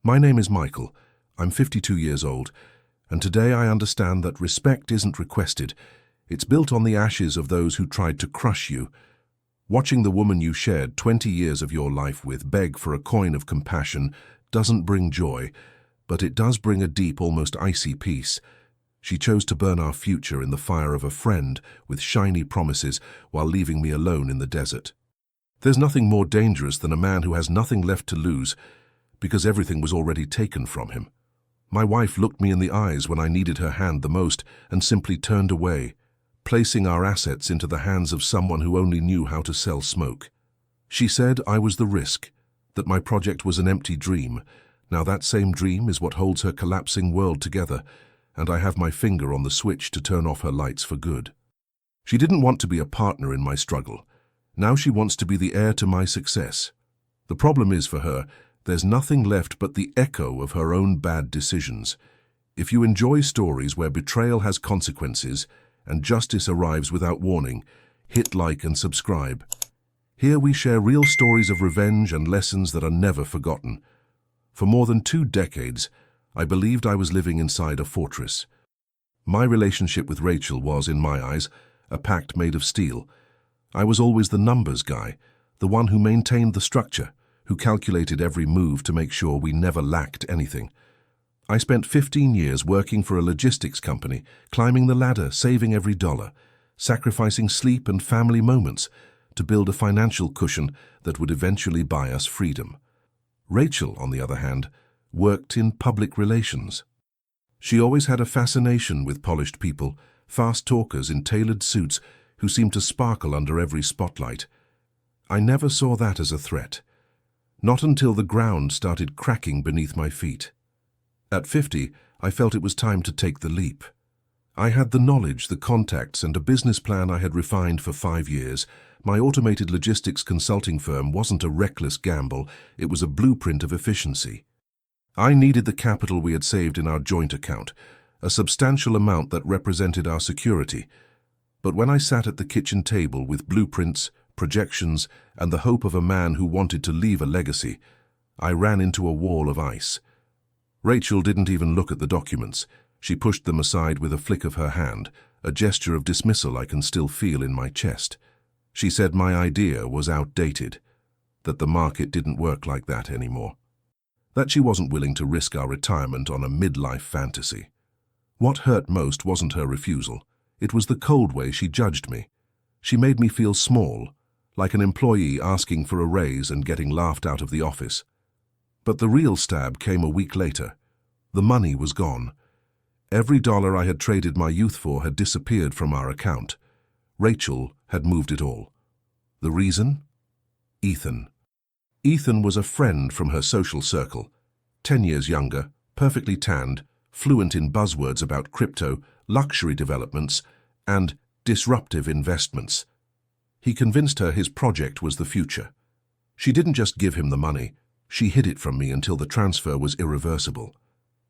My name is Michael. I'm 52 years old, and today I understand that respect isn't requested. It's built on the ashes of those who tried to crush you. Watching the woman you shared 20 years of your life with beg for a coin of compassion doesn't bring joy, but it does bring a deep, almost icy peace. She chose to burn our future in the fire of a friend with shiny promises while leaving me alone in the desert. There's nothing more dangerous than a man who has nothing left to lose because everything was already taken from him. My wife looked me in the eyes when I needed her hand the most and simply turned away, placing our assets into the hands of someone who only knew how to sell smoke. She said I was the risk, that my project was an empty dream. Now that same dream is what holds her collapsing world together, and I have my finger on the switch to turn off her lights for good. She didn't want to be a partner in my struggle. Now she wants to be the heir to my success. The problem is, for her, there's nothing left but the echo of her own bad decisions. If you enjoy stories where betrayal has consequences and justice arrives without warning, hit like and subscribe. Here we share real stories of revenge and lessons that are never forgotten. For more than 2 decades, I believed I was living inside a fortress. My relationship with Rachel was, in my eyes, a pact made of steel. I was always the numbers guy, the one who maintained the structure, who calculated every move to make sure we never lacked anything. I spent 15 years working for a logistics company, climbing the ladder, saving every dollar, sacrificing sleep and family moments to build a financial cushion that would eventually buy us freedom. Rachel, on the other hand, worked in public relations. She always had a fascination with polished people, fast talkers in tailored suits who seemed to sparkle under every spotlight. I never saw that as a threat. Not until the ground started cracking beneath my feet. At 50, I felt it was time to take the leap. I had the knowledge, the contacts, and a business plan I had refined for 5 years. My automated logistics consulting firm wasn't a reckless gamble, it was a blueprint of efficiency. I needed the capital we had saved in our joint account, a substantial amount that represented our security. But when I sat at the kitchen table with blueprints, projections, and the hope of a man who wanted to leave a legacy, I ran into a wall of ice. Rachel didn't even look at the documents. She pushed them aside with a flick of her hand, a gesture of dismissal I can still feel in my chest. She said my idea was outdated, that the market didn't work like that anymore, that she wasn't willing to risk our retirement on a midlife fantasy. What hurt most wasn't her refusal. It was the cold way she judged me. She made me feel small, like an employee asking for a raise and getting laughed out of the office. But the real stab came a week later. The money was gone. Every dollar I had traded my youth for had disappeared from our account. Rachel had moved it all. The reason? Ethan. Ethan was a friend from her social circle, 10 years younger, perfectly tanned, fluent in buzzwords about crypto, luxury developments, and disruptive investments. He convinced her his project was the future. She didn't just give him the money, she hid it from me until the transfer was irreversible.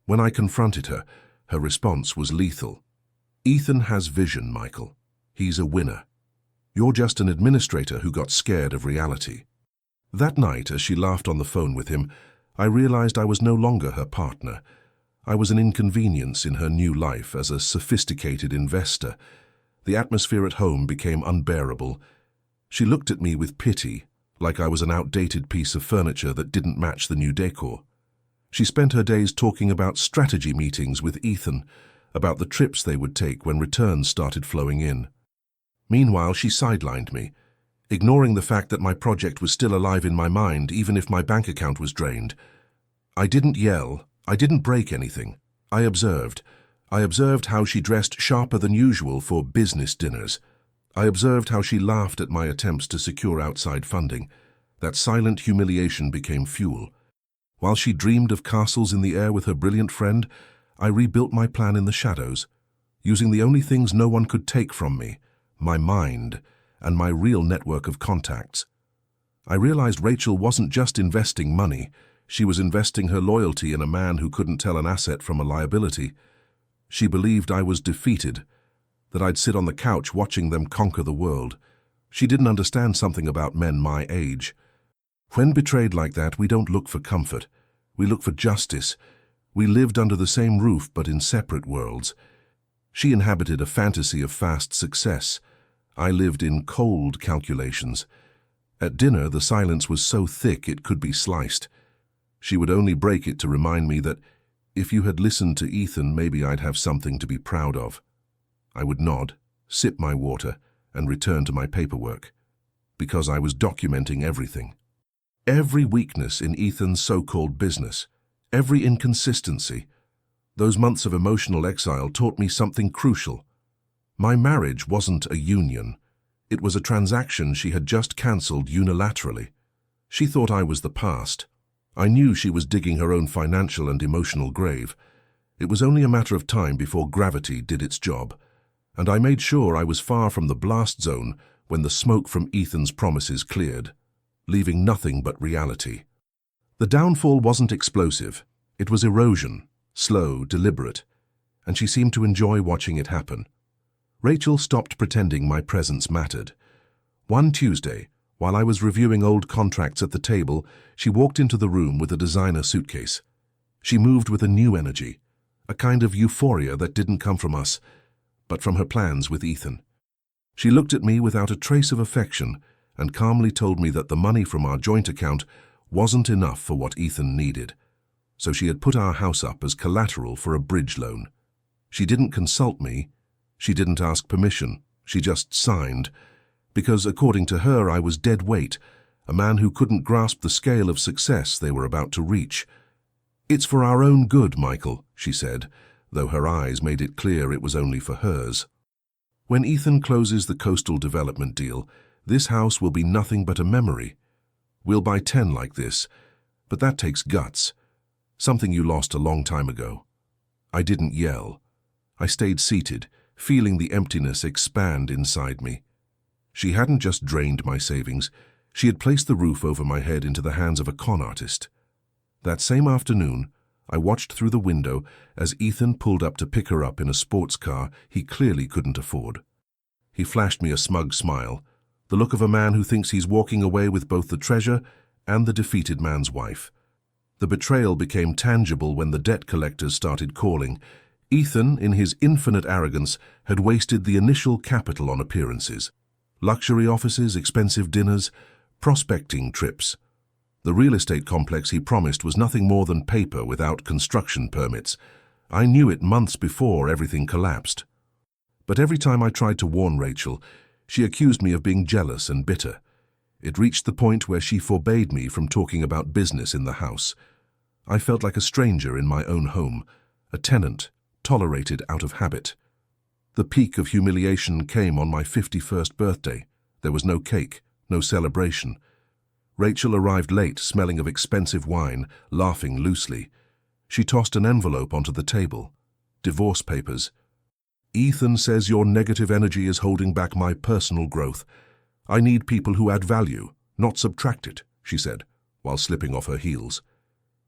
When I confronted her, her response was lethal. Ethan has vision, Michael. He's a winner. You're just an administrator who got scared of reality. That night, as she laughed on the phone with him, I realized I was no longer her partner. I was an inconvenience in her new life as a sophisticated investor. The atmosphere at home became unbearable. She looked at me with pity, like I was an outdated piece of furniture that didn't match the new decor. She spent her days talking about strategy meetings with Ethan, about the trips they would take when returns started flowing in. Meanwhile, she sidelined me, ignoring the fact that my project was still alive in my mind even if my bank account was drained. I didn't yell, I didn't break anything. I observed. I observed how she dressed sharper than usual for business dinners. I observed how she laughed at my attempts to secure outside funding. That silent humiliation became fuel. While she dreamed of castles in the air with her brilliant friend, I rebuilt my plan in the shadows, using the only things no one could take from me, my mind, and my real network of contacts. I realized Rachel wasn't just investing money, she was investing her loyalty in a man who couldn't tell an asset from a liability. She believed I was defeated, that I'd sit on the couch watching them conquer the world. She didn't understand something about men my age. When betrayed like that, we don't look for comfort. We look for justice. We lived under the same roof but in separate worlds. She inhabited a fantasy of fast success. I lived in cold calculations. At dinner, the silence was so thick it could be sliced. She would only break it to remind me that if you had listened to Ethan, maybe I'd have something to be proud of. I would nod, sip my water, and return to my paperwork, because I was documenting everything. Every weakness in Ethan's so-called business, every inconsistency. Those months of emotional exile taught me something crucial. My marriage wasn't a union. It was a transaction she had just cancelled unilaterally. She thought I was the past. I knew she was digging her own financial and emotional grave. It was only a matter of time before gravity did its job, and I made sure I was far from the blast zone when the smoke from Ethan's promises cleared, leaving nothing but reality. The downfall wasn't explosive. It was erosion, slow, deliberate, and she seemed to enjoy watching it happen. Rachel stopped pretending my presence mattered. One Tuesday, while I was reviewing old contracts at the table, she walked into the room with a designer suitcase. She moved with a new energy, a kind of euphoria that didn't come from us, but from her plans with Ethan. She looked at me without a trace of affection and calmly told me that the money from our joint account wasn't enough for what Ethan needed, so she had put our house up as collateral for a bridge loan. She didn't consult me, she didn't ask permission, she just signed, because according to her I was dead weight, a man who couldn't grasp the scale of success they were about to reach. "It's for our own good, Michael," she said, though her eyes made it clear it was only for hers. "When Ethan closes the coastal development deal, this house will be nothing but a memory. We'll buy 10 like this, but that takes guts. Something you lost a long time ago." I didn't yell. I stayed seated, feeling the emptiness expand inside me. She hadn't just drained my savings, she had placed the roof over my head into the hands of a con artist. That same afternoon, I watched through the window as Ethan pulled up to pick her up in a sports car he clearly couldn't afford. He flashed me a smug smile, the look of a man who thinks he's walking away with both the treasure and the defeated man's wife. The betrayal became tangible when the debt collectors started calling. Ethan, in his infinite arrogance, had wasted the initial capital on appearances. Luxury offices, expensive dinners, prospecting trips. The real estate complex he promised was nothing more than paper without construction permits. I knew it months before everything collapsed. But every time I tried to warn Rachel, she accused me of being jealous and bitter. It reached the point where she forbade me from talking about business in the house. I felt like a stranger in my own home, a tenant, tolerated out of habit. The peak of humiliation came on my 51st birthday. There was no cake, no celebration. Rachel arrived late, smelling of expensive wine, laughing loosely. She tossed an envelope onto the table. Divorce papers. "Ethan says your negative energy is holding back my personal growth. I need people who add value, not subtract it," she said, while slipping off her heels.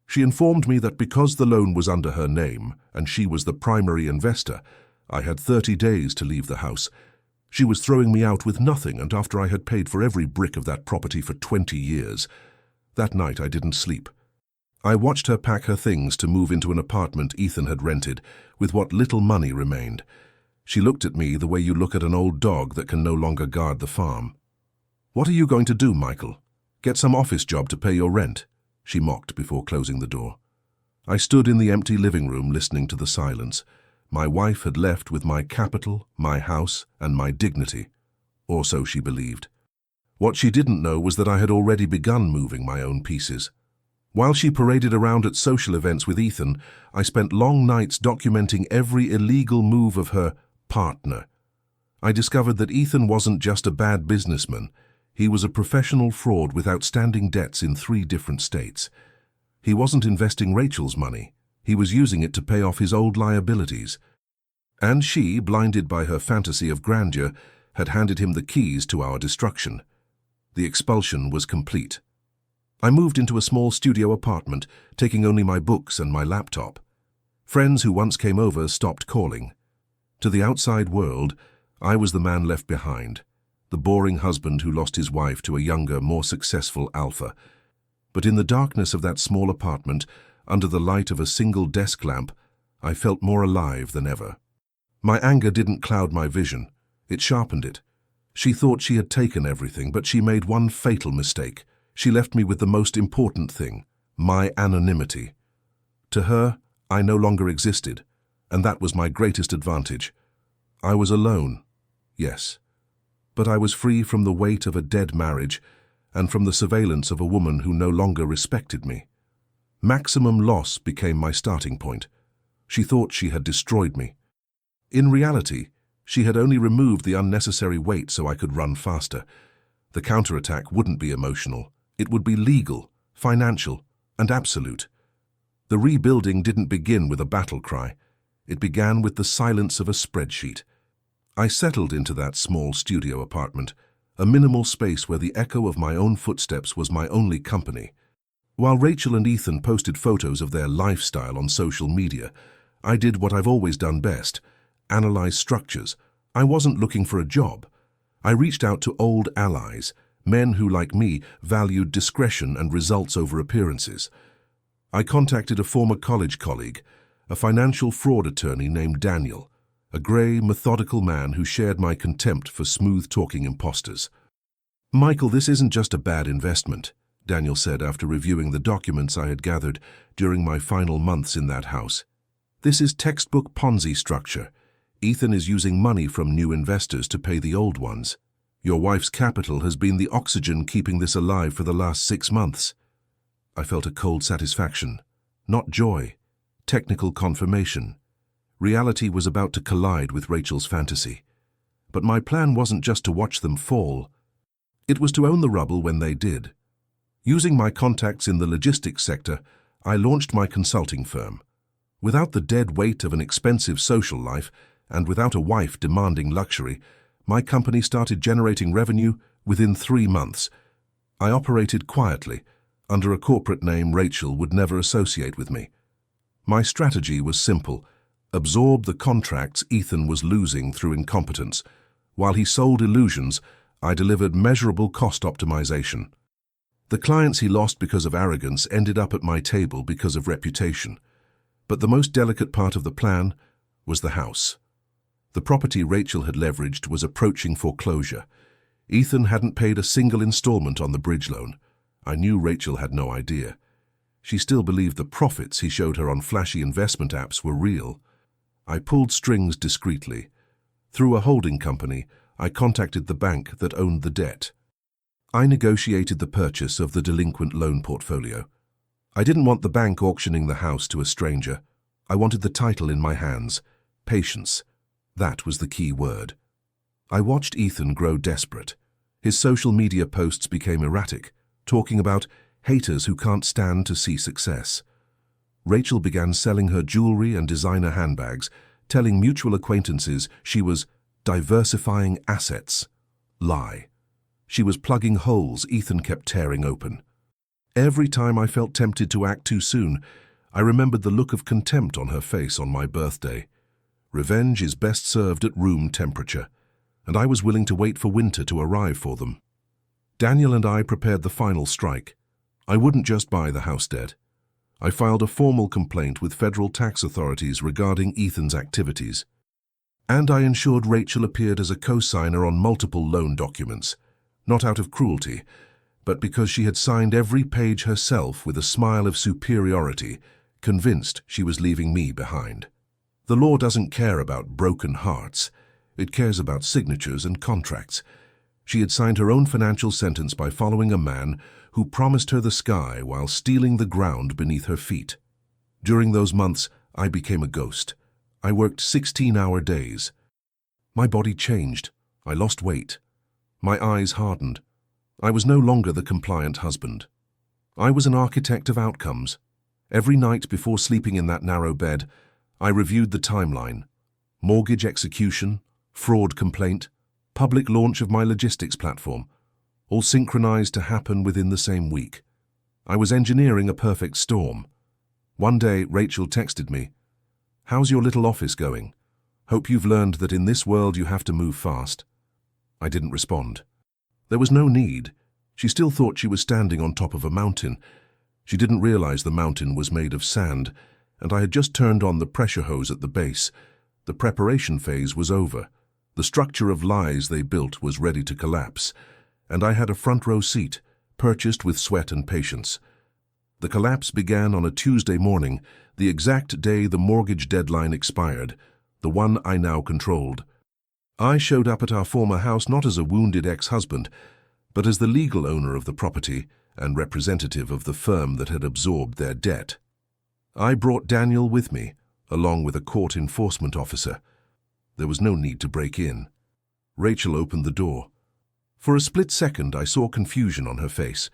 She informed me that because the loan was under her name and she was the primary investor, I had 30 days to leave the house. She was throwing me out with nothing, and after I had paid for every brick of that property for 20 years. That night I didn't sleep. I watched her pack her things to move into an apartment Ethan had rented, with what little money remained. She looked at me the way you look at an old dog that can no longer guard the farm. "What are you going to do, Michael? Get some office job to pay your rent?" she mocked before closing the door. I stood in the empty living room listening to the silence. My wife had left with my capital, my house, and my dignity. Or so she believed. What she didn't know was that I had already begun moving my own pieces. While she paraded around at social events with Ethan, I spent long nights documenting every illegal move of her partner. I discovered that Ethan wasn't just a bad businessman. He was a professional fraud with outstanding debts in 3 different states. He wasn't investing Rachel's money. He was using it to pay off his old liabilities. And she, blinded by her fantasy of grandeur, had handed him the keys to our destruction. The expulsion was complete. I moved into a small studio apartment, taking only my books and my laptop. Friends who once came over stopped calling. To the outside world, I was the man left behind, the boring husband who lost his wife to a younger, more successful alpha. But in the darkness of that small apartment, under the light of a single desk lamp, I felt more alive than ever. My anger didn't cloud my vision, it sharpened it. She thought she had taken everything, but she made one fatal mistake. She left me with the most important thing, my anonymity. To her, I no longer existed, and that was my greatest advantage. I was alone, yes, but I was free from the weight of a dead marriage and from the surveillance of a woman who no longer respected me. Maximum loss became my starting point. She thought she had destroyed me. In reality, she had only removed the unnecessary weight so I could run faster. The counterattack wouldn't be emotional. It would be legal, financial, and absolute. The rebuilding didn't begin with a battle cry. It began with the silence of a spreadsheet. I settled into that small studio apartment, a minimal space where the echo of my own footsteps was my only company. While Rachel and Ethan posted photos of their lifestyle on social media, I did what I've always done best, analyze structures. I wasn't looking for a job. I reached out to old allies, men who, like me, valued discretion and results over appearances. I contacted a former college colleague, a financial fraud attorney named Daniel, a grey, methodical man who shared my contempt for smooth-talking imposters. "Michael, this isn't just a bad investment," Daniel said after reviewing the documents I had gathered during my final months in that house. "This is textbook Ponzi structure. Ethan is using money from new investors to pay the old ones. Your wife's capital has been the oxygen keeping this alive for the last 6 months." I felt a cold satisfaction, not joy, technical confirmation. Reality was about to collide with Rachel's fantasy. But my plan wasn't just to watch them fall. It was to own the rubble when they did. Using my contacts in the logistics sector, I launched my consulting firm. Without the dead weight of an expensive social life, and without a wife demanding luxury, my company started generating revenue within 3 months. I operated quietly, under a corporate name Rachel would never associate with me. My strategy was simple: absorb the contracts Ethan was losing through incompetence. While he sold illusions, I delivered measurable cost optimization. The clients he lost because of arrogance ended up at my table because of reputation. But the most delicate part of the plan was the house. The property Rachel had leveraged was approaching foreclosure. Ethan hadn't paid a single installment on the bridge loan. I knew Rachel had no idea. She still believed the profits he showed her on flashy investment apps were real. I pulled strings discreetly. Through a holding company, I contacted the bank that owned the debt. I negotiated the purchase of the delinquent loan portfolio. I didn't want the bank auctioning the house to a stranger. I wanted the title in my hands. Patience. That was the key word. I watched Ethan grow desperate. His social media posts became erratic, talking about haters who can't stand to see success. Rachel began selling her jewelry and designer handbags, telling mutual acquaintances she was diversifying assets. Lie. She was plugging holes Ethan kept tearing open. Every time I felt tempted to act too soon, I remembered the look of contempt on her face on my birthday. Revenge is best served at room temperature, and I was willing to wait for winter to arrive for them. Daniel and I prepared the final strike. I wouldn't just buy the house debt. I filed a formal complaint with federal tax authorities regarding Ethan's activities. And I ensured Rachel appeared as a co-signer on multiple loan documents, not out of cruelty, but because she had signed every page herself with a smile of superiority, convinced she was leaving me behind. The law doesn't care about broken hearts. It cares about signatures and contracts. She had signed her own financial sentence by following a man who promised her the sky while stealing the ground beneath her feet. During those months, I became a ghost. I worked 16-hour days. My body changed. I lost weight. My eyes hardened. I was no longer the compliant husband. I was an architect of outcomes. Every night before sleeping in that narrow bed, I reviewed the timeline. Mortgage execution, fraud complaint, public launch of my logistics platform, all synchronized to happen within the same week. I was engineering a perfect storm. One day, Rachel texted me, "How's your little office going? Hope you've learned that in this world you have to move fast." I didn't respond. There was no need. She still thought she was standing on top of a mountain. She didn't realize the mountain was made of sand, and I had just turned on the pressure hose at the base. The preparation phase was over. The structure of lies they built was ready to collapse, and I had a front row seat, purchased with sweat and patience. The collapse began on a Tuesday morning, the exact day the mortgage deadline expired, the one I now controlled. I showed up at our former house not as a wounded ex-husband, but as the legal owner of the property and representative of the firm that had absorbed their debt. I brought Daniel with me, along with a court enforcement officer. There was no need to break in. Rachel opened the door. For a split second, I saw confusion on her face,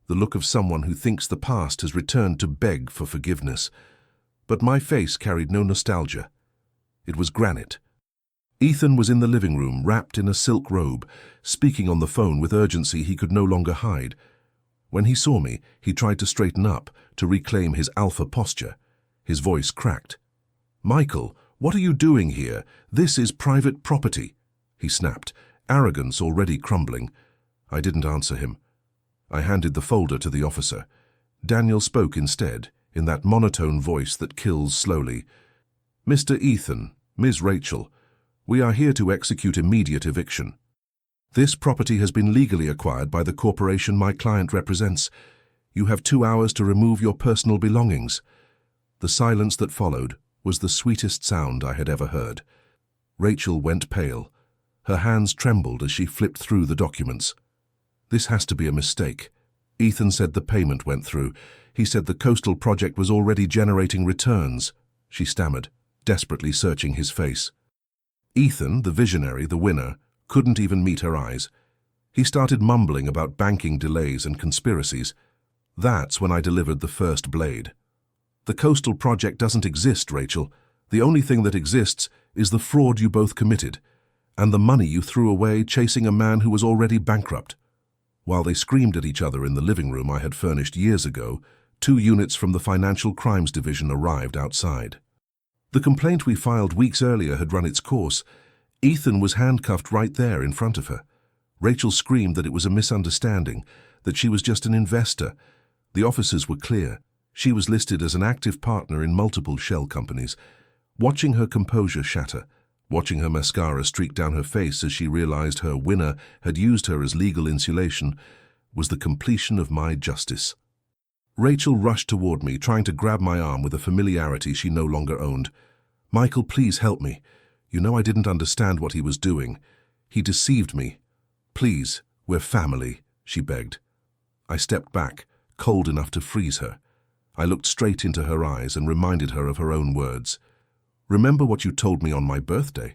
the look of someone who thinks the past has returned to beg for forgiveness. But my face carried no nostalgia. It was granite. Ethan was in the living room, wrapped in a silk robe, speaking on the phone with urgency he could no longer hide. When he saw me, he tried to straighten up, to reclaim his alpha posture. His voice cracked. "Michael, what are you doing here? This is private property," he snapped, arrogance already crumbling. I didn't answer him. I handed the folder to the officer. Daniel spoke instead, in that monotone voice that kills slowly. "Mr. Ethan, Ms. Rachel, we are here to execute immediate eviction. This property has been legally acquired by the corporation my client represents. You have 2 hours to remove your personal belongings." The silence that followed was the sweetest sound I had ever heard. Rachel went pale. Her hands trembled as she flipped through the documents. "This has to be a mistake. Ethan said the payment went through. He said the coastal project was already generating returns," she stammered, desperately searching his face. Ethan, the visionary, the winner, couldn't even meet her eyes. He started mumbling about banking delays and conspiracies. That's when I delivered the first blade. "The coastal project doesn't exist, Rachel. The only thing that exists is the fraud you both committed, and the money you threw away chasing a man who was already bankrupt." While they screamed at each other in the living room I had furnished years ago, 2 units from the Financial Crimes Division arrived outside. The complaint we filed weeks earlier had run its course. Ethan was handcuffed right there in front of her. Rachel screamed that it was a misunderstanding, that she was just an investor. The officers were clear. She was listed as an active partner in multiple shell companies. Watching her composure shatter, watching her mascara streak down her face as she realized her winner had used her as legal insulation, was the completion of my justice. Rachel rushed toward me, trying to grab my arm with a familiarity she no longer owned. "Michael, please help me. You know I didn't understand what he was doing. He deceived me. Please, we're family," she begged. I stepped back, cold enough to freeze her. I looked straight into her eyes and reminded her of her own words. "Remember what you told me on my birthday?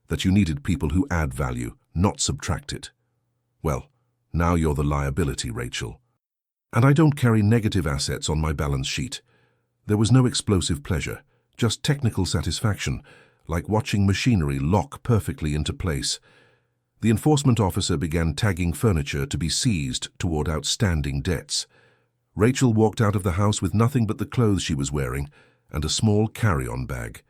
That you needed people who add value, not subtract it. Well, now you're the liability, Rachel. And I don't carry negative assets on my balance sheet." There was no explosive pleasure, just technical satisfaction, like watching machinery lock perfectly into place. The enforcement officer began tagging furniture to be seized toward outstanding debts. Rachel walked out of the house with nothing but the clothes she was wearing and a small carry-on bag.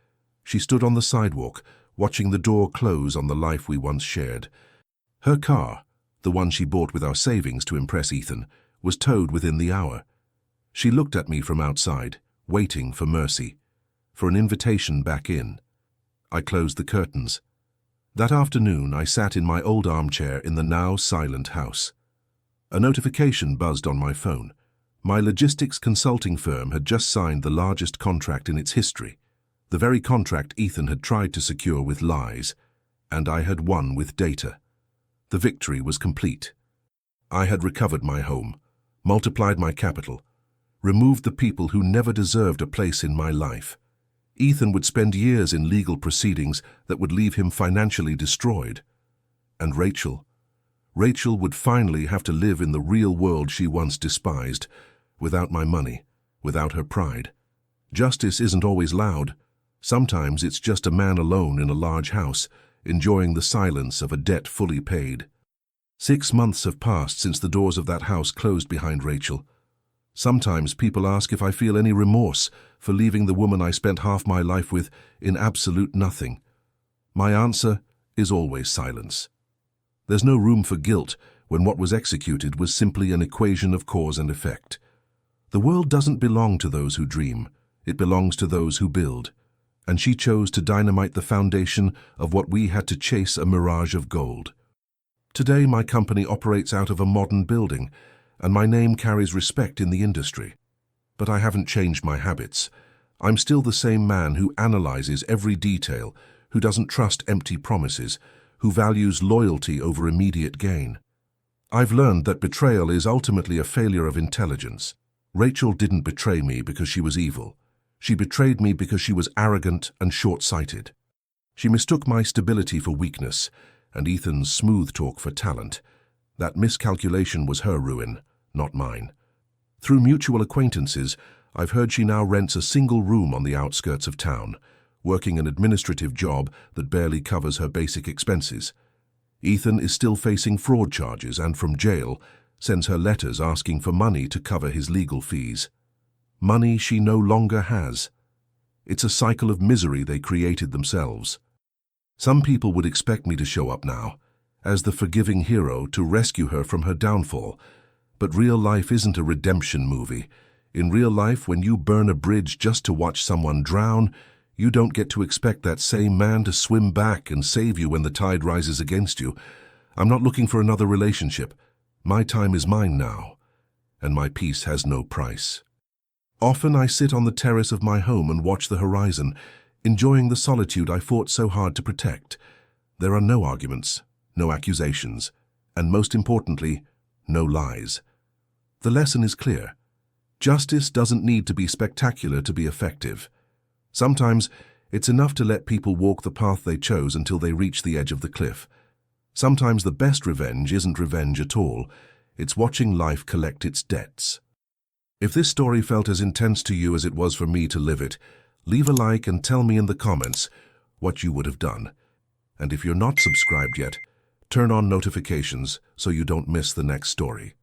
She stood on the sidewalk, watching the door close on the life we once shared. Her car, the one she bought with our savings to impress Ethan, was towed within the hour. She looked at me from outside, waiting for mercy, for an invitation back in. I closed the curtains. That afternoon, I sat in my old armchair in the now silent house. A notification buzzed on my phone. My logistics consulting firm had just signed the largest contract in its history, the very contract Ethan had tried to secure with lies, and I had won with data. The victory was complete. I had recovered my home, multiplied my capital, removed the people who never deserved a place in my life. Ethan would spend years in legal proceedings that would leave him financially destroyed. And Rachel would finally have to live in the real world she once despised, without my money, without her pride. Justice isn't always loud. Sometimes it's just a man alone in a large house, enjoying the silence of a debt fully paid. 6 months have passed since the doors of that house closed behind Rachel. Sometimes people ask if I feel any remorse for leaving the woman I spent half my life with in absolute nothing. My answer is always silence. There's no room for guilt when what was executed was simply an equation of cause and effect. The world doesn't belong to those who dream. It belongs to those who build. And she chose to dynamite the foundation of what we had to chase, a mirage of gold. Today, my company operates out of a modern building, and my name carries respect in the industry. But I haven't changed my habits. I'm still the same man who analyzes every detail, who doesn't trust empty promises, who values loyalty over immediate gain. I've learned that betrayal is ultimately a failure of intelligence. Rachel didn't betray me because she was evil. She betrayed me because she was arrogant and short-sighted. She mistook my stability for weakness, and Ethan's smooth talk for talent. That miscalculation was her ruin, not mine. Through mutual acquaintances, I've heard she now rents a single room on the outskirts of town, working an administrative job that barely covers her basic expenses. Ethan is still facing fraud charges and from jail sends her letters asking for money to cover his legal fees. Money she no longer has. It's a cycle of misery they created themselves. Some people would expect me to show up now, as the forgiving hero to rescue her from her downfall. But real life isn't a redemption movie. In real life, when you burn a bridge just to watch someone drown, you don't get to expect that same man to swim back and save you when the tide rises against you. I'm not looking for another relationship. My time is mine now, and my peace has no price. Often I sit on the terrace of my home and watch the horizon, enjoying the solitude I fought so hard to protect. There are no arguments, no accusations, and most importantly, no lies. The lesson is clear. Justice doesn't need to be spectacular to be effective. Sometimes it's enough to let people walk the path they chose until they reach the edge of the cliff. Sometimes the best revenge isn't revenge at all. It's watching life collect its debts. If this story felt as intense to you as it was for me to live it, leave a like and tell me in the comments what you would have done. And if you're not subscribed yet, turn on notifications so you don't miss the next story.